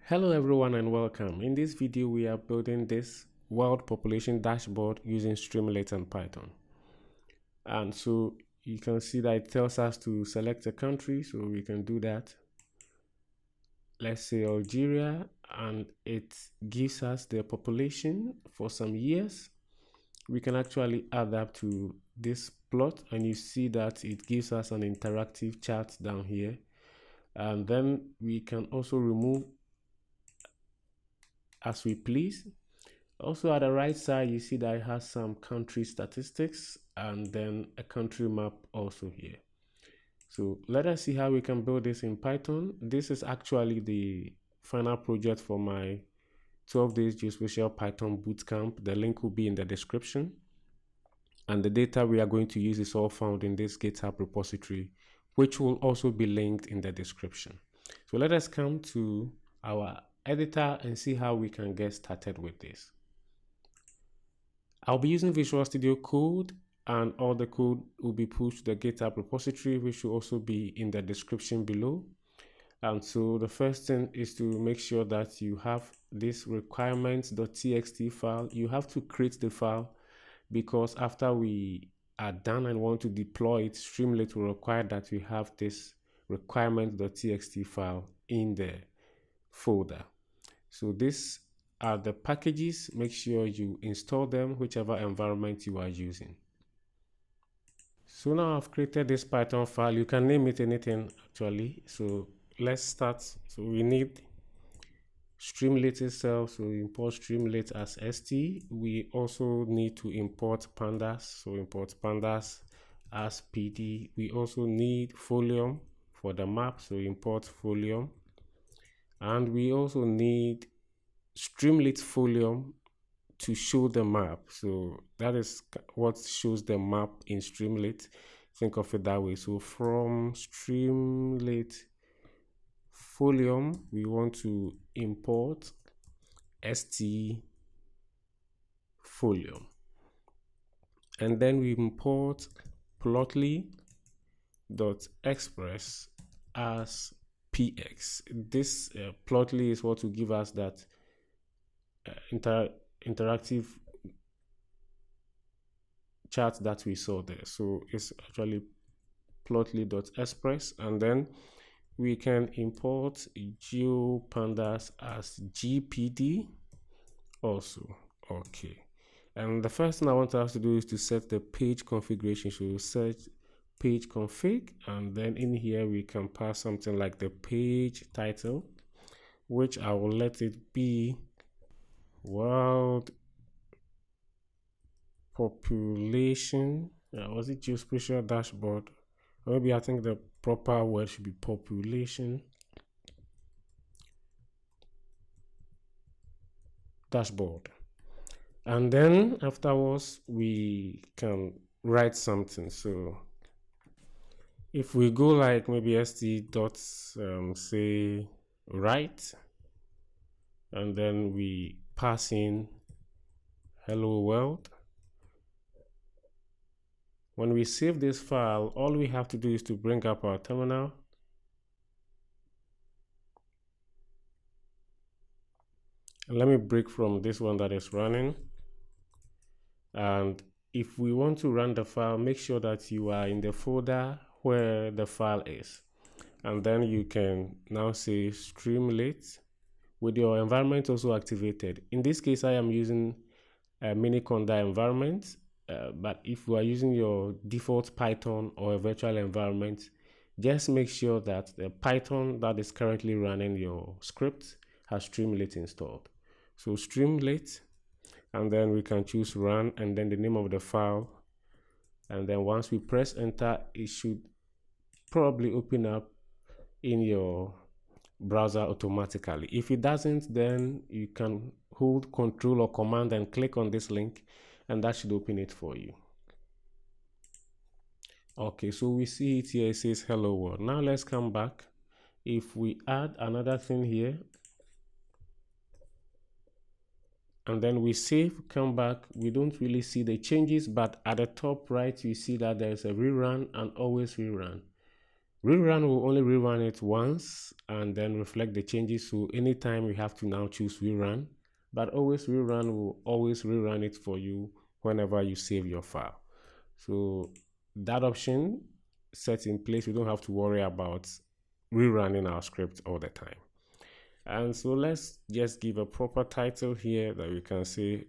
Hello everyone and welcome. In this video we are building this world population dashboard using Streamlit and Python. And so you can see that it tells us to select a country, so we can do that. Let's say Algeria, and it gives us the population for some years. We can actually add that to this plot, and you see that it gives us an interactive chart down here. And then we can also remove as we please. Also at the right side, you see that it has some country statistics and then a country map also here. So let us see how we can build this in Python. This is actually the final project for my 12 days geospatial Python bootcamp. The link will be in the description. And the data we are going to use is all found in this GitHub repository, which will also be linked in the description. So let us come to our editor and see how we can get started with this. I'll be using Visual Studio Code, and all the code will be pushed to the GitHub repository, which will also be in the description below. And so the first thing is to make sure that you have this requirements.txt file. You have to create the file because after we are done and want to deploy it, Streamlit will require that we have this requirements.txt file in the folder. So these are the packages. Make sure you install them, whichever environment you are using. So now I've created this Python file. You can name it anything actually. So let's start. So we need Streamlit itself. So import Streamlit as st. We also need to import pandas. So import pandas as pd. We also need Folium for the map. So import Folium. And we also need Streamlit Folium to show the map. So that is what shows the map in Streamlit. Think of it that way. So from Streamlit Folium, we want to import st Folium. And then we import plotly.express as px. This plotly is what will give us that interactive chart that we saw there. So it's actually plotly.express, and then we can import geopandas as gpd also. Okay, and the first thing I want us to do is to set the page configuration. So we'll set page config, and then in here we can pass something like the page title, which I will let it be world population. Was it geospatial dashboard? Or maybe I think the proper word should be population dashboard. And then afterwards we can write something. So if we go like maybe st dot say write, and then we pass in hello world. When we save this file, all we have to do is to bring up our terminal. And let me break from this one that is running. And if we want to run the file, make sure that you are in the folder where the file is. And then you can now say Streamlit with your environment also activated. In this case, I am using a Miniconda environment, but if you are using your default Python or a virtual environment, just make sure that the Python that is currently running your script has Streamlit installed. So Streamlit, and then we can choose run, and then the name of the file. And then once we press enter, it should probably open up in your browser automatically. If it doesn't, then you can hold Control or Command and click on this link, and that should open it for you. Okay, so we see it here. It says hello world. Now let's come back. If we add another thing here, and then we save, come back, we don't really see the changes, but at the top right you see that there's a rerun and always rerun. Rerun will only rerun it once and then reflect the changes. So anytime we have to now choose rerun, but always rerun will always rerun it for you whenever you save your file. So that option set in place, we don't have to worry about rerunning our script all the time. And so let's just give a proper title here that we can say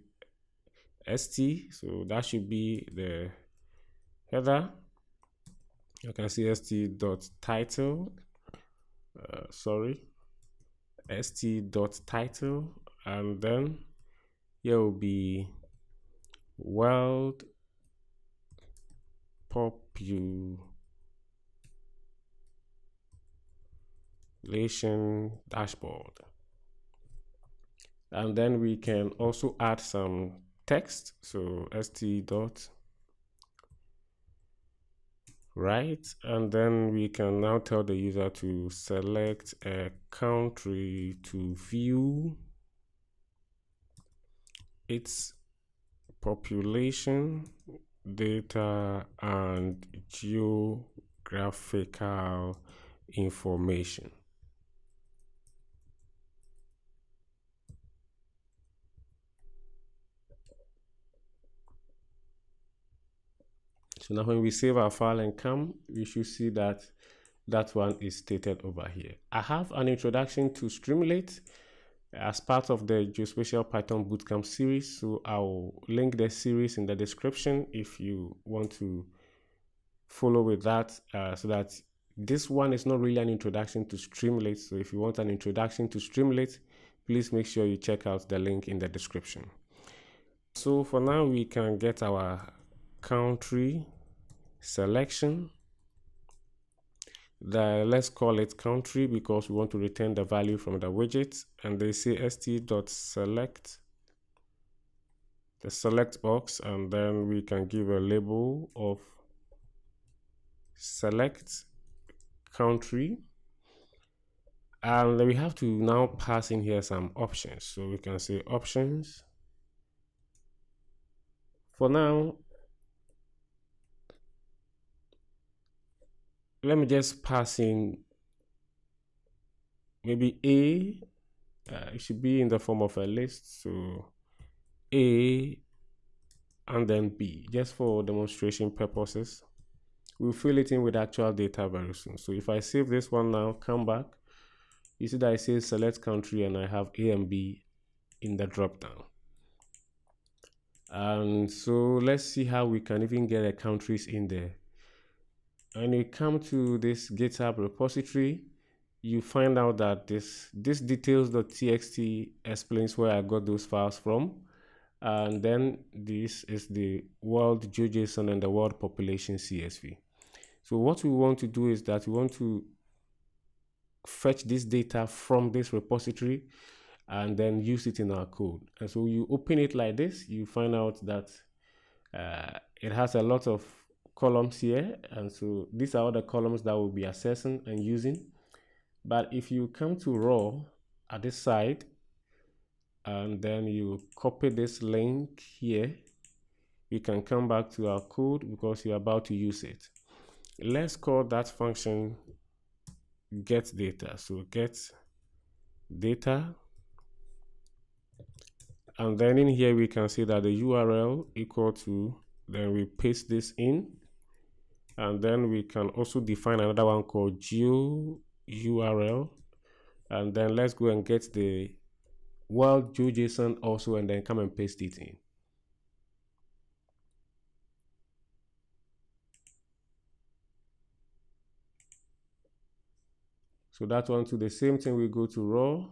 st. So that should be the header. You can see st.title, st.title, and then here will be world population dashboard. And then we can also add some text. So st.right, and then we can now tell the user to select a country to view its population data and geographical information. So now when we save our file and come, we should see that that one is stated over here. I have an introduction to Streamlit as part of the Geospatial Python Bootcamp series. So I'll link the series in the description if you want to follow with that, so that this one is not really an introduction to Streamlit. So if you want an introduction to Streamlit, please make sure you check out the link in the description. So for now, we can get our country selection. Let's call it country because we want to return the value from the widget, and they say st.select the select box, and then we can give a label of select country, and we have to now pass in here some options. So we can say options. For now, let me just pass in maybe A. It should be in the form of a list. So A and then B, just for demonstration purposes. We'll fill it in with actual data very soon. So if I save this one now, come back, you see that it says select country and I have A and B in the drop down. And so let's see how we can even get the countries in there. When you come to this GitHub repository, you find out that this details.txt explains where I got those files from. And then this is the world GeoJSON and the world population CSV. So what we want to do is that we want to fetch this data from this repository and then use it in our code. And so you open it like this, you find out that it has a lot of columns here, and so these are all the columns that we'll be accessing and using. But if you come to raw at this side and then you copy this link here, you can come back to our code because you're about to use it. Let's call that function get data. So get data, and then in here we can see that the URL equal to, then we paste this in, and then we can also define another one called geo URL, and then let's go and get the world GeoJSON also, and then come and paste it in. So that one to the same thing, we go to raw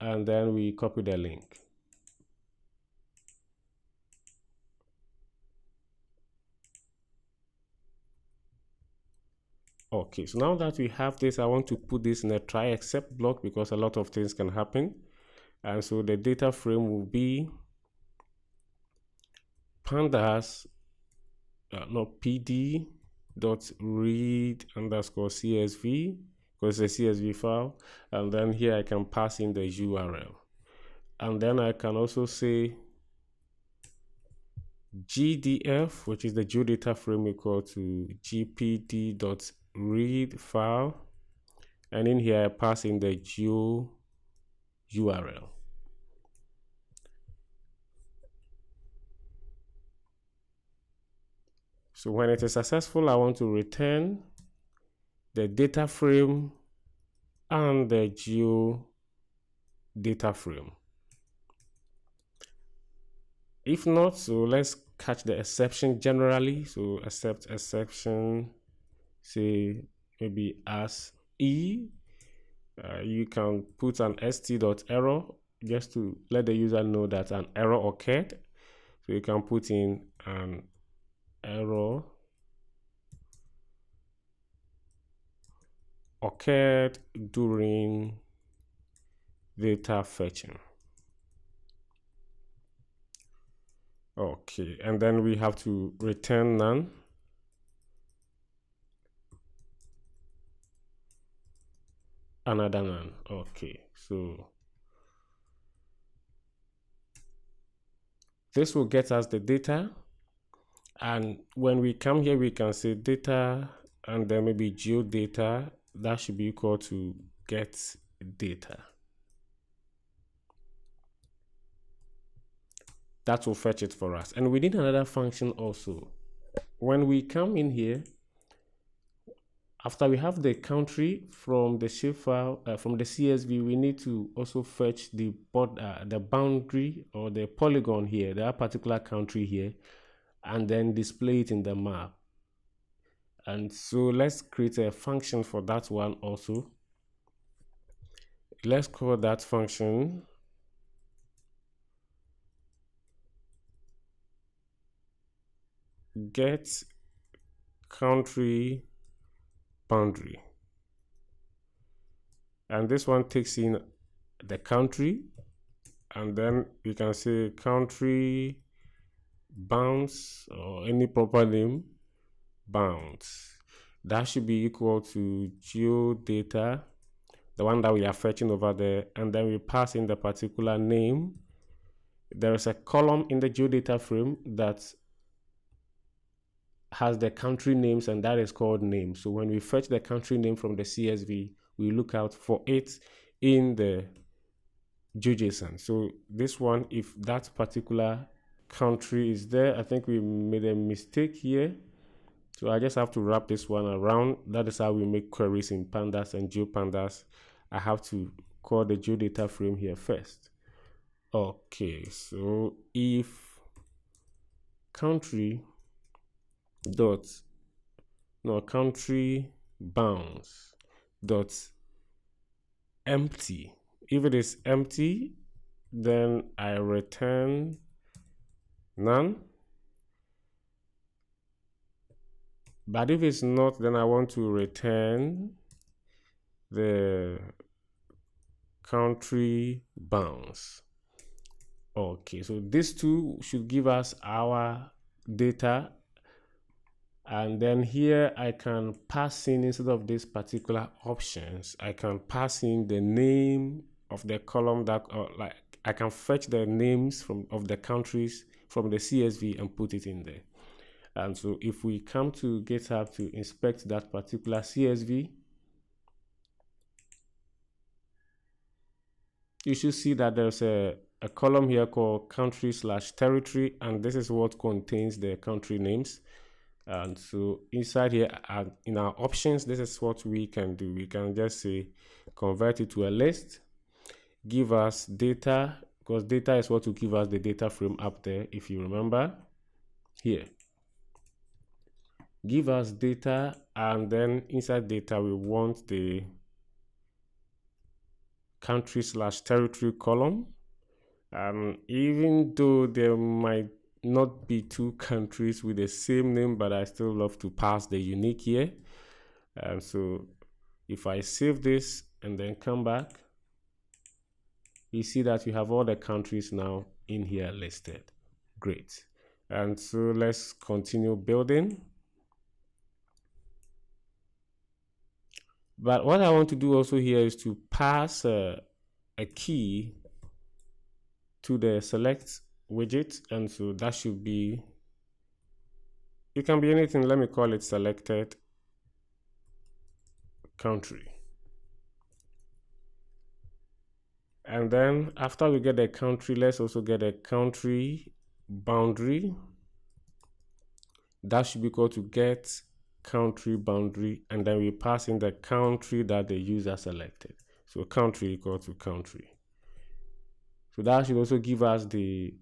and then we copy the link. Okay, so now that we have this, I want to put this in a try except block because a lot of things can happen. And so the data frame will be pandas, not pd dot read underscore CSV, because it's a CSV file. And then here I can pass in the URL. And then I can also say GDF, which is the geodata frame, equal to gpd dot read file, and in here I pass in the geo URL. So when it is successful, I want to return the data frame and the geo data frame. If not, so let's catch the exception generally. So accept exception, say maybe as E. You can put an st.error just to let the user know that an error occurred. So you can put in an error occurred during data fetching. Okay, and then we have to return none. Another none. Okay, so this will get us the data, and when we come here we can say data and then maybe geodata. That should be equal to get data. That will fetch it for us. And we need another function also. When we come in here, after we have the country from the shapefile, from the CSV, we need to also fetch the boundary or the polygon here, that particular country here, and then display it in the map. And so let's create a function for that one also. Let's call that function get country boundary, and this one takes in the country, and then you can say country bounds or any proper name bounds. That should be equal to geodata, the one that we are fetching over there, and then we pass in the particular name. There is a column in the geodata frame that has the country names, and that is called name. So when we fetch the country name from the CSV, we look out for it in the GeoJSON. So this one, if that particular country is there, I think we made a mistake here. So I just have to wrap this one around. That is how we make queries in pandas and geopandas. I have to call the geodata frame here first. Okay, so if country bounds dot empty, if it is empty, then I return none. But if it's not, then I want to return the country bounds. Okay, so these two should give us our data. And then here I can pass in, instead of these particular options, I can pass in the name of the column that, like I can fetch the names of the countries from the CSV and put it in there. And so if we come to GitHub to inspect that particular CSV, you should see that there's a column here called country/territory, and this is what contains the country names. And so inside here, in our options, this is what we can do. We can just say convert it to a list, give us data, because data is what will give us the data frame up there, if you remember here. Give us data, and then inside data we want the country/territory column. Even though there might not be two countries with the same name, but I still love to pass the unique here. And so if I save this and then come back, you see that you have all the countries now in here listed. Great. And so let's continue building. But what I want to do also here is to pass a key to the select widget, and so that should be, it can be anything. Let me call it selected, country. And then after we get the country, let's also get a country boundary. That should be equal to get country boundary, and then we pass in the country that the user selected. So country equal to country. So that should also give us the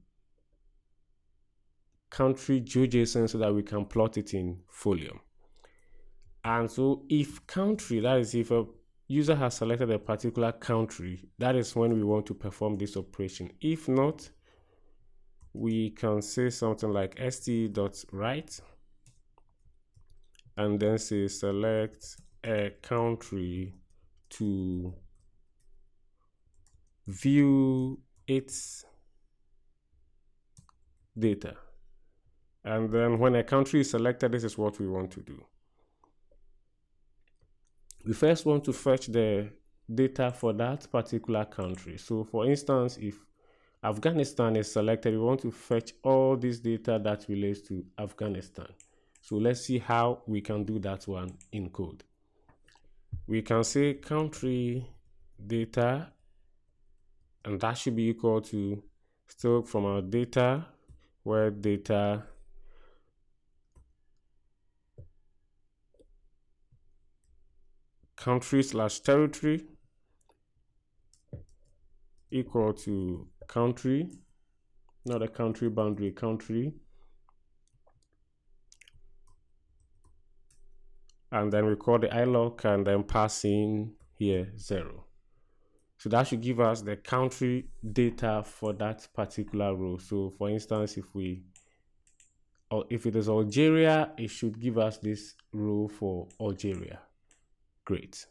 country GeoJSON so that we can plot it in Folium. And so if country, that is if a user has selected a particular country, that is when we want to perform this operation. If not, we can say something like st.write and then say select a country to view its data. And then when a country is selected, this is what we want to do. We first want to fetch the data for that particular country. So for instance, if Afghanistan is selected, we want to fetch all this data that relates to Afghanistan. So let's see how we can do that one in code. We can say country data, and that should be equal to still from our data, where data country/territory equal to country, not a country boundary, country. And then we call the iloc and then pass in here 0. So that should give us the country data for that particular row. So for instance, if it is Algeria, it should give us this row for Algeria. Great.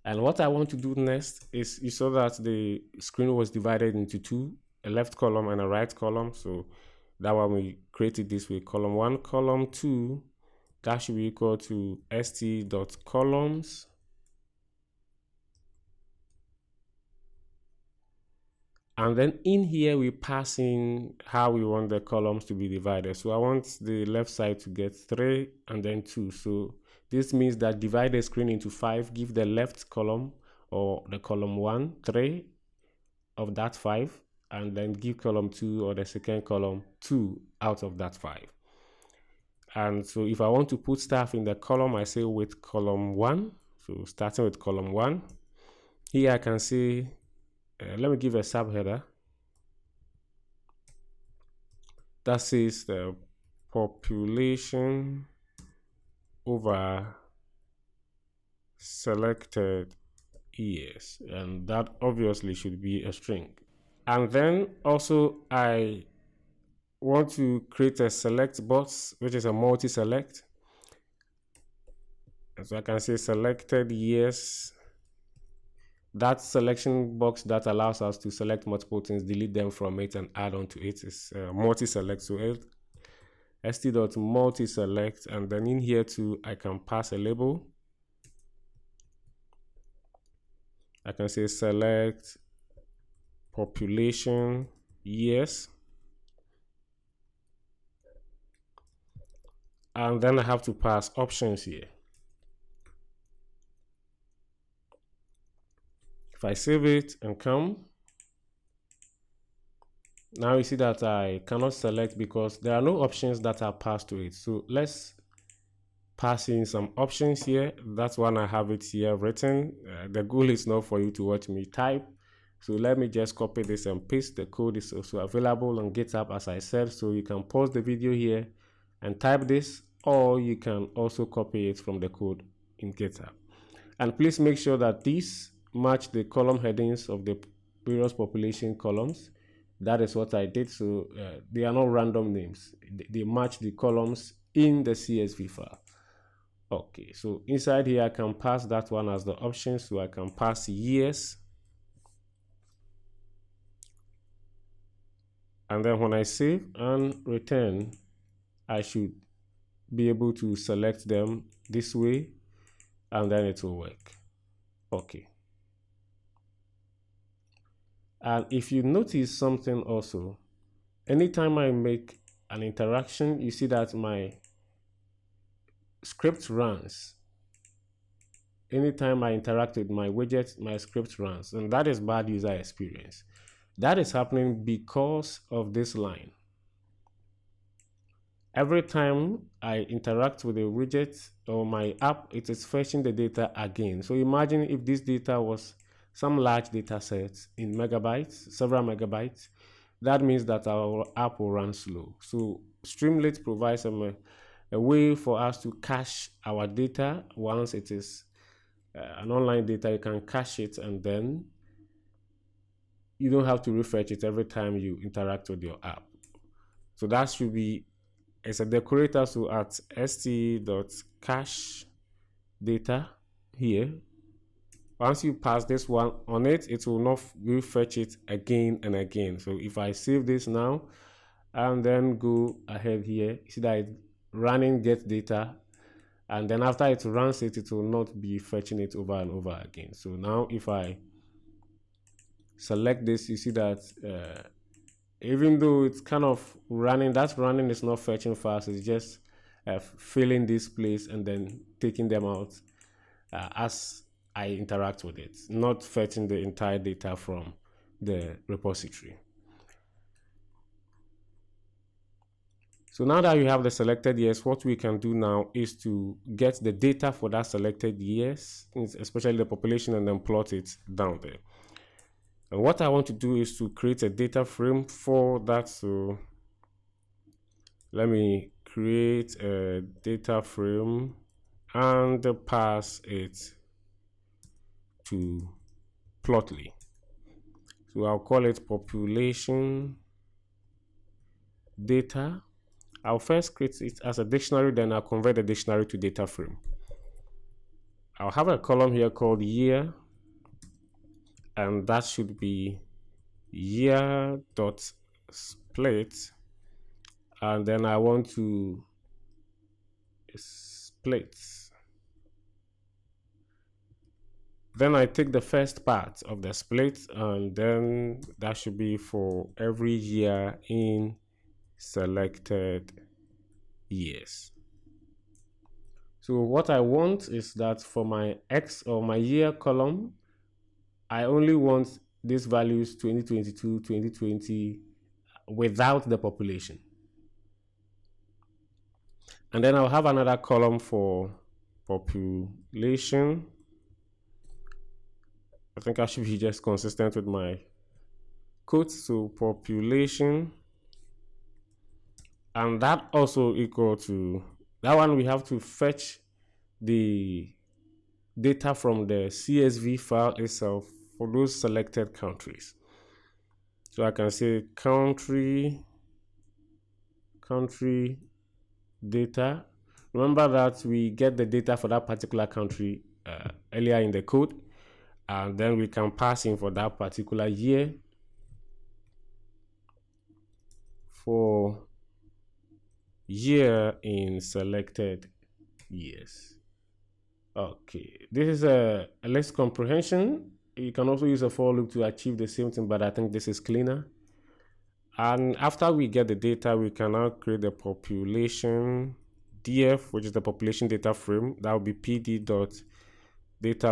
And what I want to do next is, you saw that the screen was divided into two, a left column and a right column. So that one we created this way, column 1, column 2, that should be equal to st.columns. And then in here, we pass in how we want the columns to be divided. So I want the left side to get 3 and then 2. So this means that divide the screen into 5, give the left column or the column 1, 3 of that 5, and then give column 2 or the second column 2 out of that 5. And so if I want to put stuff in the column, I say with column 1. So starting with column 1, here I can say, let me give a subheader that says the population over selected years, and that obviously should be a string. And then also I want to create a select box, which is a multi-select. So I can say selected years. That selection box that allows us to select multiple things, delete them from it and add on to it is multi-select. So st.multi-select, and then in here too, I can pass a label. I can say select population years. And then I have to pass options here. If I save it and come, now you see that I cannot select because there are no options that are passed to it. So let's pass in some options here. That's one I have it here written. The goal is not for you to watch me type. So let me just copy this and paste. The code is also available on GitHub, as I said. So you can pause the video here and type this, or you can also copy it from the code in GitHub. And please make sure that these match the column headings of the various population columns. That is what I did. So they are not random names. They match the columns in the CSV file. Okay, so inside here I can pass that one as the option. So I can pass years. And then when I save and return, I should be able to select them this way, and then it will work. Okay. And if you notice something also, anytime I make an interaction, you see that my script runs. Anytime I interact with my widget, my script runs, and that is bad user experience. That is happening because of this line. Every time I interact with a widget or my app, it is fetching the data again. So imagine if this data was some large data set in megabytes, several megabytes, that means that our app will run slow. So Streamlit provides a way for us to cache our data. Once it is an online data, you can cache it, and then you don't have to refresh it every time you interact with your app. So that should be, it's a decorator. So at st.cache data here, once you pass this one on it, it will not refetch it again and again. So if I save this now and then go ahead here, you see that it's running get data, and then after it runs it, it will not be fetching it over and over again. So now if I select this, you see that even though it's kind of running, that running is not fetching fast, it's just filling this place and then taking them out as I interact with it, not fetching the entire data from the repository. So now that you have the selected years, what we can do now is to get the data for that selected years, especially the population, and then plot it down there. And what I want to do is to create a data frame for that. So let me create a data frame and pass it to Plotly. So I'll call it population data. I'll first create it as a dictionary, then I'll convert the dictionary to data frame. I'll have a column here called year, and that should be year.split, and then I want to split. Then I take the first part of the split, and then that should be for every year in selected years. So what I want is that for my X or my year column, I only want these values 2022, 2020 without the population. And then I'll have another column for population. I think I should be just consistent with my quotes. So population, and that also equal to that one. We have to fetch the data from the CSV file itself for those selected countries. So I can say country data. Remember that we get the data for that particular country earlier in the code, and then we can pass in for that particular year for year in selected years. Okay, this is a list comprehension. You can also use a for loop to achieve the same thing, but I think this is cleaner. And after we get the data, we can now create the population df, which is the population data frame. That will be pd.data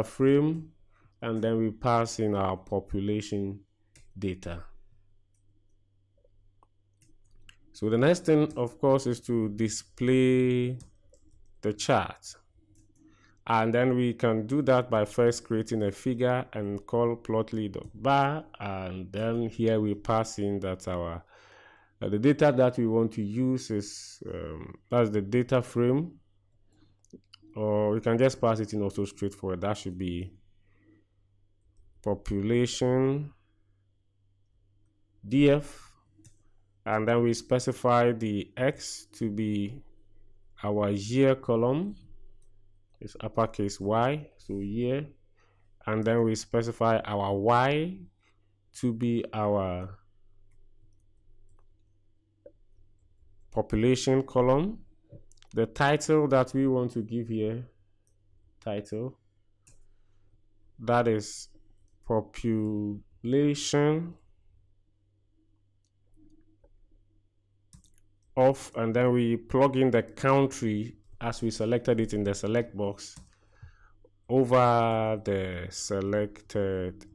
frame, and then we pass in our population data. So the next thing, of course, is to display the chart. And then we can do that by first creating a figure and call plotly.bar. And then here we pass in that our the data that we want to use is that's the data frame, or we can just pass it in also straightforward. That should be population df, and then we specify the X to be our year column. It's uppercase Y, so year, and then we specify our Y to be our population column. The title that we want to give here, title, that is population of, and then we plug in the country as we selected it in the select box over the selected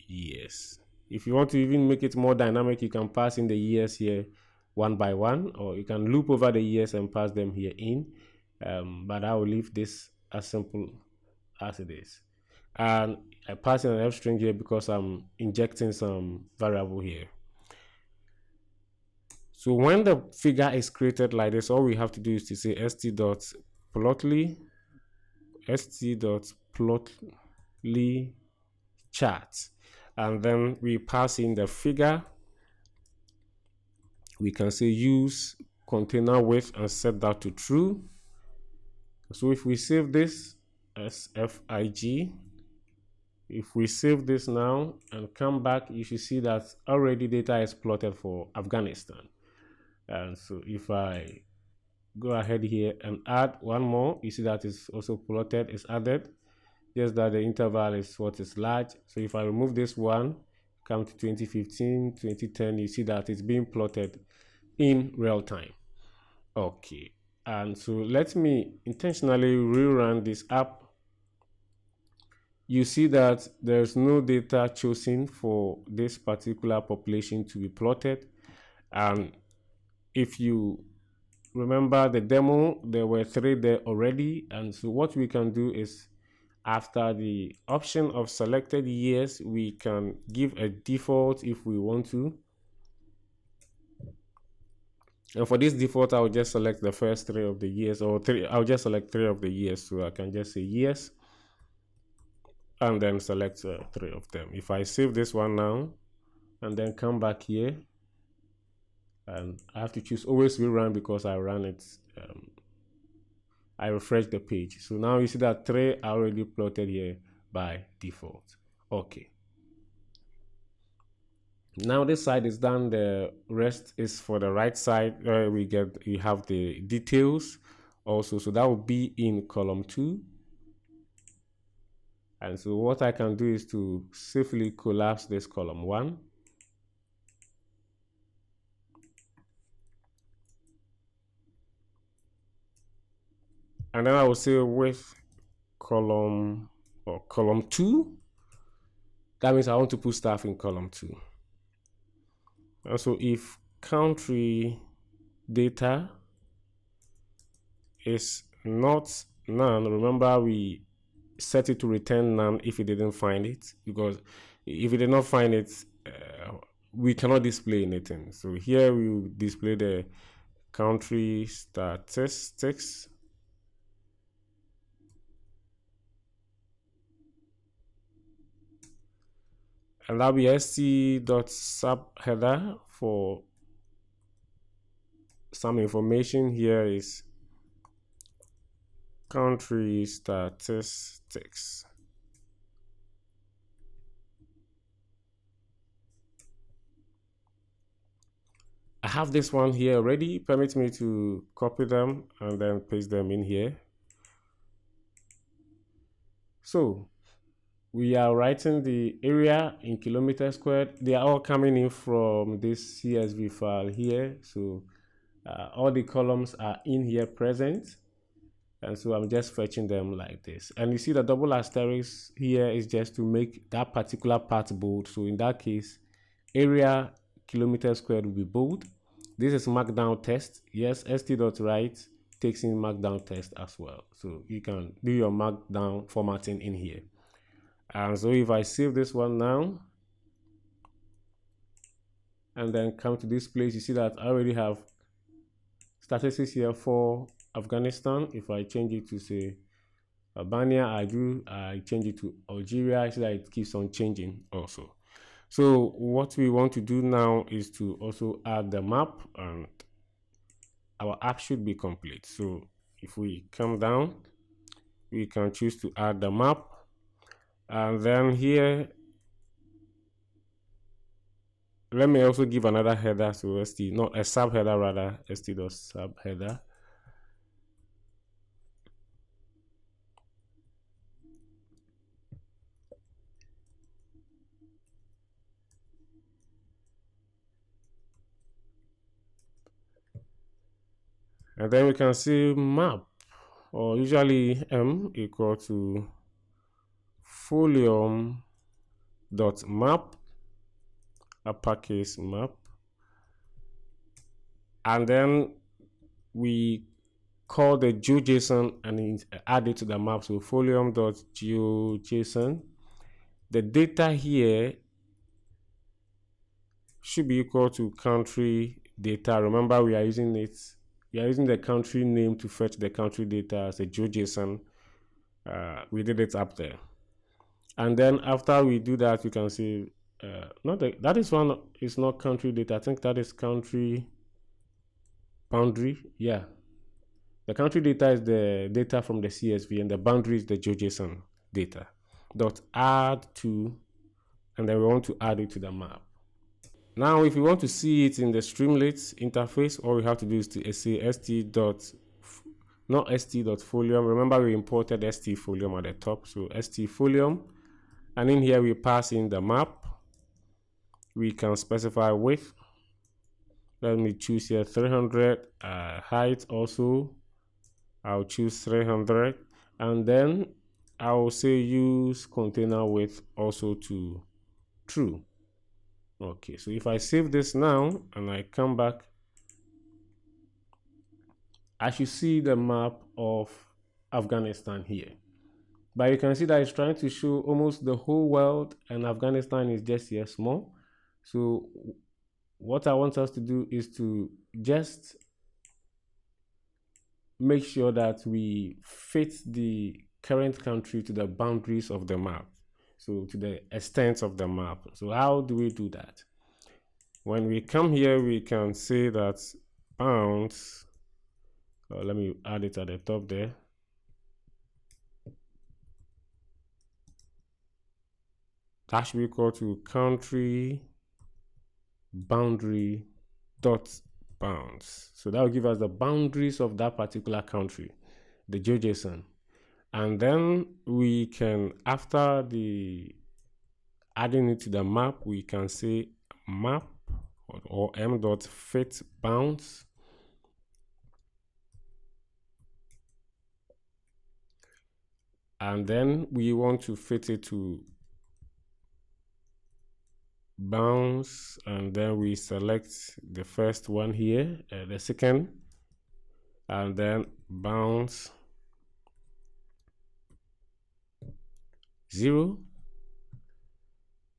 years. If you want to even make it more dynamic, you can pass in the years here one by one, or you can loop over the years and pass them here in. But I will leave this as simple as it is. And I pass in an F string here because I'm injecting some variable here. So when the figure is created like this, all we have to do is to say st.plotly chart, and then we pass in the figure. We can say use container width and set that to true. So if we save this as FIG, if we save this now and come back, you should see that already data is plotted for Afghanistan. And so if I go ahead here and add one more, you see that it's also plotted, it's added, just that the interval is what is large. So if I remove this one, come to 2015, 2010, you see that it's being plotted in real time. Okay, and so let me intentionally rerun this app. You see that there's no data chosen for this particular population to be plotted. And if you remember the demo, there were 3 there already. And so what we can do is, after the option of selected years, we can give a default if we want to. And for this default, I'll just select the first 3 of the years, or 3. I'll just select 3 of the years. So I can just say years and then select 3 of them. If I save this one now and then come back here, and I have to choose always rerun because I ran it, I refresh the page. So now you see that 3 are already plotted here by default. Okay. Now this side is done. The rest is for the right side where we have the details also. So that will be in column 2. And so what I can do is to safely collapse this column 1. And then I will say with column 2. That means I want to put stuff in column 2. And so if country data is not none, remember we set it to return none if it didn't find it, because if it did not find it, we cannot display anything. So here we will display the country statistics. And that'll be st.subheader for some information. Here is country statistics. I have this one here already. Permit me to copy them and then paste them in here. So we are writing the area in kilometers squared. They are all coming in from this CSV file here. So all the columns are in here present. And so I'm just fetching them like this. And you see the double asterisk here is just to make that particular part bold. So in that case, area kilometers squared will be bold. This is markdown test. Yes, st.write takes in markdown test as well. So you can do your markdown formatting in here. And so if I save this one now and then come to this place, you see that I already have statistics here for Afghanistan. If I change it to say Albania, I change it to Algeria, I see that it keeps on changing also. So what we want to do now is to also add the map, and our app should be complete. So if we come down, we can choose to add the map. And then here, let me also give another header. So st, not a subheader, rather st.subheader. And then we can see map. or usually m equal to folium dot map, uppercase map, and then we call the GeoJSON and add it to the map. So folium.geojson. The data here should be equal to country data. Remember, we are using the country name to fetch the country data as a GeoJSON. We did it up there. And then after we do that, you can see that is one is not country data. I think that is country boundary. Yeah. The country data is the data from the CSV, and the boundary is the GeoJSON data. Dot add to, and then we want to add it to the map. Now, if you want to see it in the Streamlit interface, all we have to do is to say st.folium. Remember, we imported st.folium at the top, so st.folium, and in here we pass in the map. We can specify width. Let me choose here 300. Height also, I'll choose 300, and then I will say use container width also to true. Okay, so if I save this now and I come back, I should see the map of Afghanistan here. But you can see that it's trying to show almost the whole world, and Afghanistan is just here small. So what I want us to do is to just make sure that we fit the current country to the boundaries of the map, so to the extent of the map. So how do we do that? When we come here, we can say that bounds, let me add it at the top there. That should be equal to country boundary dot bounds. So that will give us the boundaries of that particular country, the GeoJSON. And then we can, after the adding it to the map, we can say map or m.fit bounds. And then we want to fit it to bounds, and then we select the first one here, the second, and then bounds 0.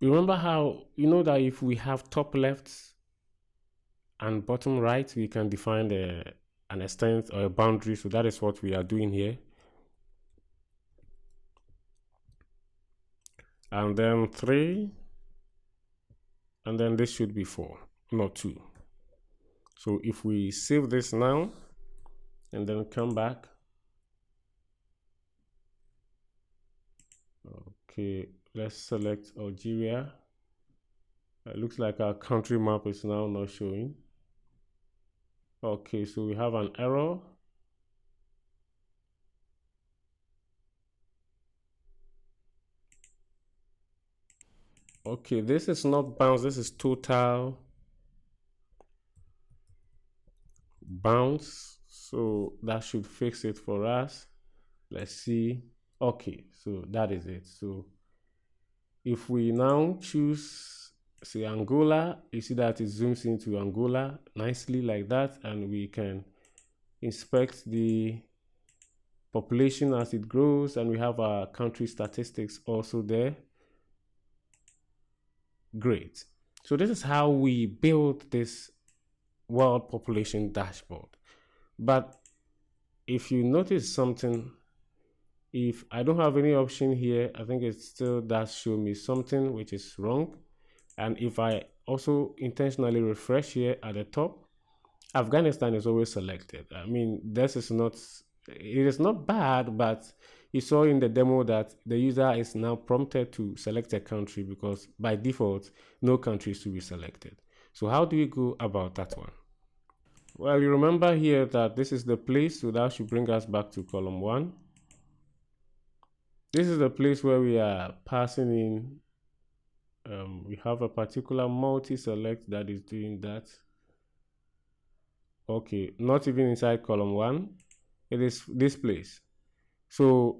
Remember how you know that if we have top left and bottom right, we can define an extent or a boundary. So that is what we are doing here. And then 3, and then this should be 4, not 2. So if we save this now and then come back, okay, let's select Algeria. It looks like our country map is now not showing. Okay, so we have an error. Okay, this is not bounds, this is total bounds. So that should fix it for us. Let's see. Okay, so that is it. So if we now choose, say, Angola, you see that it zooms into Angola nicely like that, and we can inspect the population as it grows, and we have our country statistics also there. Great. So this is how we build this world population dashboard. But if you notice something, if I don't have any option here, I think it still does show me something which is wrong. And if I also intentionally refresh here at the top, Afghanistan is always selected. I mean, this is not, it is not bad, but you saw in the demo that the user is now prompted to select a country because by default, no country is to be selected. So how do we go about that one? Well, you remember here that this is the place, so that should bring us back to column 1. This is the place where we are passing in. We have a particular multi-select that is doing that. Okay, not even inside column 1. It is this place. So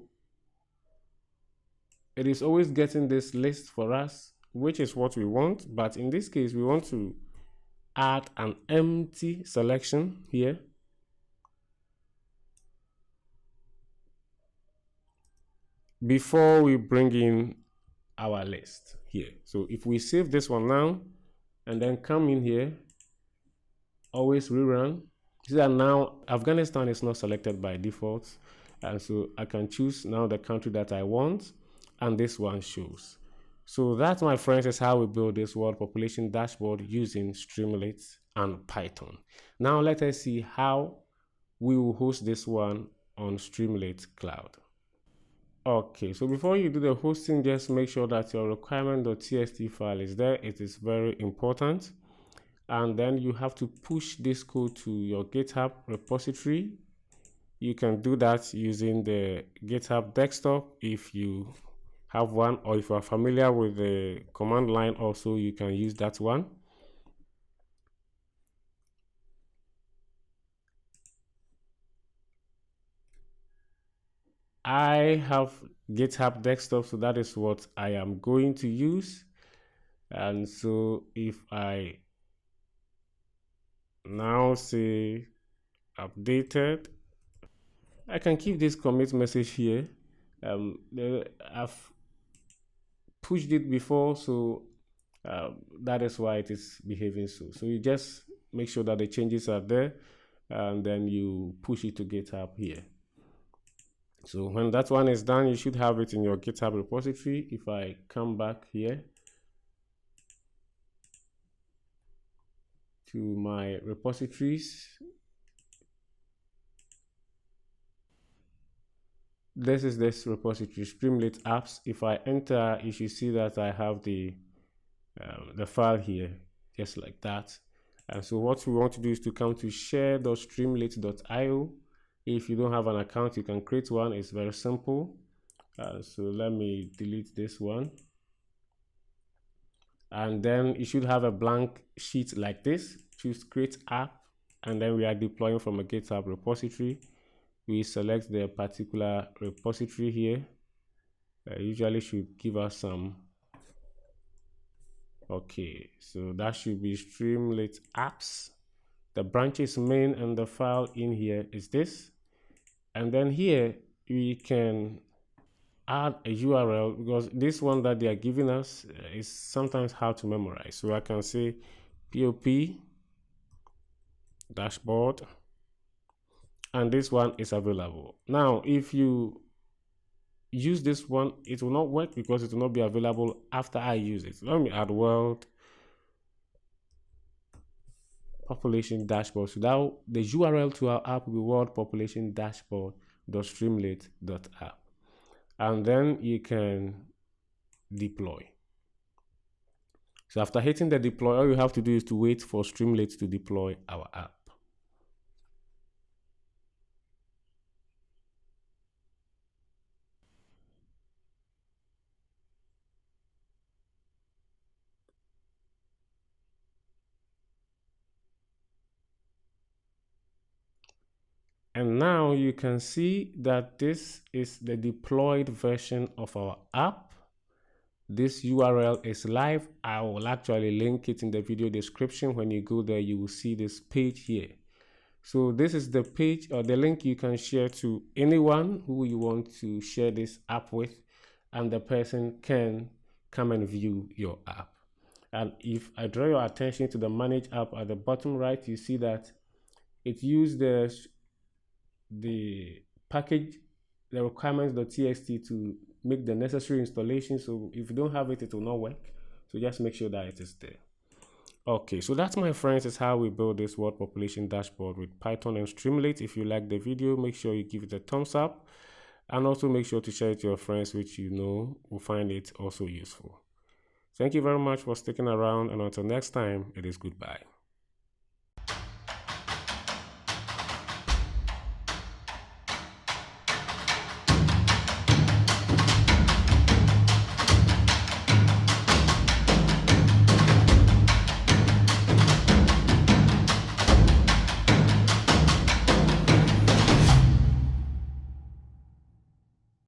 it is always getting this list for us, which is what we want. But in this case, we want to add an empty selection here. Before we bring in our list here. So if we save this one now and then come in here, always rerun, see that now Afghanistan is not selected by default. And so I can choose now the country that I want, and this one shows. So that, my friends, is how we build this world population dashboard using Streamlit and Python. Now let us see how we will host this one on Streamlit Cloud. Okay, so before you do the hosting, just make sure that your requirement.txt file is there. It is very important. And then you have to push this code to your GitHub repository. You can do that using the GitHub desktop if you have one, or if you are familiar with the command line also, you can use that one. I have GitHub desktop, so that is what I am going to use. And so if I now say updated, I can keep this commit message here. I've pushed it before, so that is why it is behaving so. So you just make sure that the changes are there, and then you push it to GitHub here. So when that one is done, you should have it in your GitHub repository. If I come back here to my repositories, this is this repository, Streamlit apps. If I enter, you should see that I have the file here, just like that. And so what we want to do is to come to share.streamlit.io. If you don't have an account, you can create one. It's very simple. So let me delete this one. And then you should have a blank sheet like this. Choose create app, and then we are deploying from a GitHub repository. We select the particular repository here. Usually should give us some. Okay, so that should be Streamlit apps. The branches main, and the file in here is this. And then here we can add a URL, because this one that they are giving us is sometimes hard to memorize. So I can say POP dashboard, and this one is available. Now, if you use this one, it will not work because it will not be available after I use it. Let me add world population dashboard. So now the URL to our app will be world population dashboard.streamlit.app, and then you can deploy. So after hitting the deploy, all you have to do is to wait for Streamlit to deploy our app. And now you can see that this is the deployed version of our app. This URL is live. I will actually link it in the video description. When you go there, you will see this page here. So this is the page, or the link you can share to anyone who you want to share this app with, and the person can come and view your app. And if I draw your attention to the manage app at the bottom right, you see that it used the package, the requirements.txt to make the necessary installation. So if you don't have it, it will not work. So just make sure that it is there. Okay, so that, my friends, is how we build this world population dashboard with Python and Streamlit. If you like the video, make sure you give it a thumbs up, and also make sure to share it to your friends, which you know will find it also useful. Thank you very much for sticking around, and until next time, it is goodbye.